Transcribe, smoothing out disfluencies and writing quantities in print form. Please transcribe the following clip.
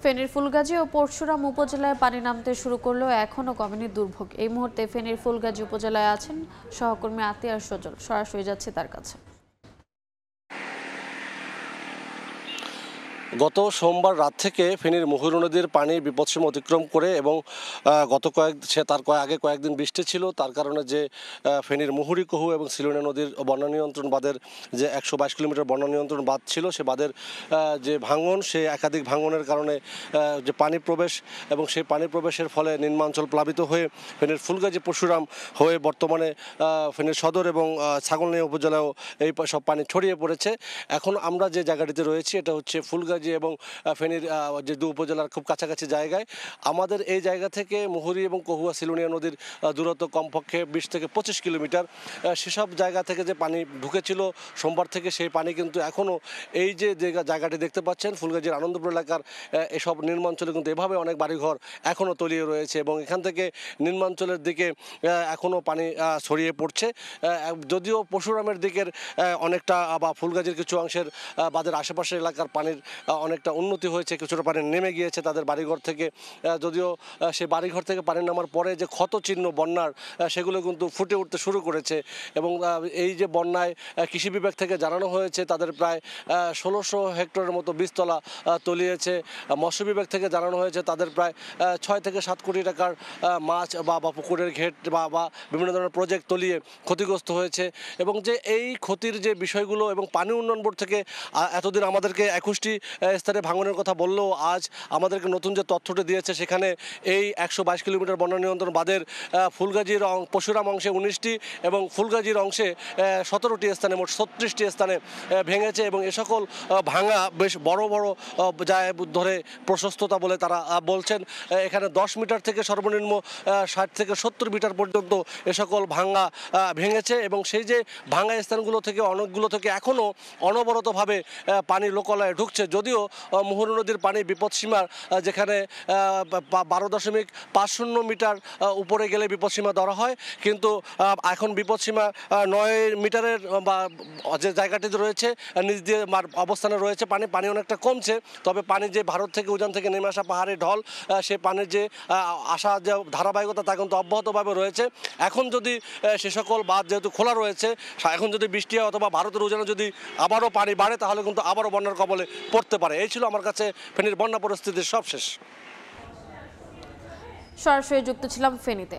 ফেনীর ফুলগাজী ও পরশুরাম উপজেলায় পানি নামতে শুরু করলেও এখনও কমেনি দুর্ভোগ। এই মুহূর্তে ফেনীর ফুলগাজী উপজেলায় আছেন সহকর্মী আতিয়ার সজল, সরাসরি যাচ্ছে তার কাছে। গত সোমবার রাত থেকে ফেনীর মুহুরী নদীর পানি বিপদসীমা অতিক্রম করে এবং তার আগে কয়েকদিন বৃষ্টি ছিল, তার কারণে যে ফেনীর মুহুরী কহু এবং সিলোনিয়া নদীর বন্যা নিয়ন্ত্রণ বাঁধের যে 122 কিলোমিটার বন্যা নিয়ন্ত্রণ বাঁধ ছিল, সে বাঁধের যে ভাঙন, সে একাধিক ভাঙনের কারণে যে পানি প্রবেশ এবং সেই পানি প্রবেশের ফলে নিম্নাঞ্চল প্লাবিত হয়ে ফেনীর ফুলগাজী পরশুরাম হয়ে বর্তমানে ফেনীর সদর এবং ছাগলনাইয়া উপজেলায়ও এই সব পানি ছড়িয়ে পড়েছে। এখন আমরা যে জায়গাটিতে রয়েছি এটা হচ্ছে ফুলগাজী এবং ফেনীর যে দু উপজেলার খুব কাছাকাছি জায়গায়। আমাদের এই জায়গা থেকে মুহুরী এবং কহুয়া সিলোনিয়া নদীর দূরত্ব কমপক্ষে 20 থেকে 25 কিলোমিটার। সেসব জায়গা থেকে যে পানি ঢুকেছিল সোমবার থেকে, সেই পানি কিন্তু এখনও এই যে জায়গাটি দেখতে পাচ্ছেন ফুলগাজীর আনন্দপুর এলাকার এসব নিম্নাঞ্চলে কিন্তু এভাবে অনেক বাড়িঘর এখনও তলিয়ে রয়েছে এবং এখান থেকে নিম্নাঞ্চলের দিকে এখনও পানি ছড়িয়ে পড়ছে। যদিও পরশুরামের দিকের অনেকটা বা ফুলগাজীর কিছু অংশের বাদের আশেপাশের এলাকার পানির অনেকটা উন্নতি হয়েছে, কিছুটা পানি নেমে গিয়েছে তাদের বাড়িঘর থেকে। যদিও সেই বাড়িঘর থেকে পানি নামার পরে যে ক্ষত চিহ্ন বন্যার, সেগুলো কিন্তু ফুটে উঠতে শুরু করেছে এবং এই যে বন্যায় কৃষি বিভাগ থেকে জানানো হয়েছে তাদের প্রায় 1600 হেক্টরের মতো বীজতলা তলিয়েছে। মৎস্য বিভাগ থেকে জানানো হয়েছে তাদের প্রায় 6 থেকে 7 কোটি টাকার মাছ বা পুকুরের ঘেট বা বিভিন্ন ধরনের প্রজেক্ট তলিয়ে ক্ষতিগ্রস্ত হয়েছে। এবং যে এই ক্ষতির যে বিষয়গুলো এবং পানি উন্নয়ন বোর্ড থেকে এতদিন আমাদেরকে 21টি স্থানে ভাঙনের কথা বললেও আজ আমাদেরকে নতুন যে তথ্যটি দিয়েছে, সেখানে এই 122 কিলোমিটার বন্যা নিয়ন্ত্রণ বাঁধের ফুলগাজীর পরশুরাম অংশে 19টি এবং ফুলগাজীর অংশে 17টি স্থানে, মোট 36টি স্থানে ভেঙেছে এবং এ সকল ভাঙা বেশ বড় বড় যায় ধরে প্রশস্ততা বলে তারা বলছেন। এখানে 10 মিটার থেকে সর্বনিম্ন 60 থেকে 70 মিটার পর্যন্ত এ সকল ভাঙা ভেঙেছে এবং সেই যে ভাঙা স্থানগুলো থেকে অনেকগুলো থেকে এখনও অনবরতভাবে পানি লোকালয়ে ঢুকছে। যদিও মুহুরী নদীর পানি বিপদসীমার যেখানে 12.50 মিটার উপরে গেলে বিপদসীমা ধরা হয়, কিন্তু এখন বিপদসীমা 9 মিটারের বা যে জায়গাটিতে রয়েছে নিচ দিয়ে অবস্থানে রয়েছে পানি অনেকটা কমছে। তবে পানি যে ভারত থেকে উজান থেকে নেমে আসা পাহাড়ি ঢল, সে পানির যে আসা যে ধারাবাহিকতা তা কিন্তু অব্যাহতভাবে রয়েছে। এখন যদি সে সকল বাঁধ যেহেতু খোলা রয়েছে, এখন যদি বৃষ্টি হয় অথবা ভারতের উজানে যদি আবারও পানি বাড়ে, তাহলে কিন্তু আবারও বন্যার কবলে পড়তে পারে। এই ছিল আমার কাছে ফেনীর বন্যা পরিস্থিতির সবশেষ। সরাসরি যুক্ত ছিলাম ফেনীতে।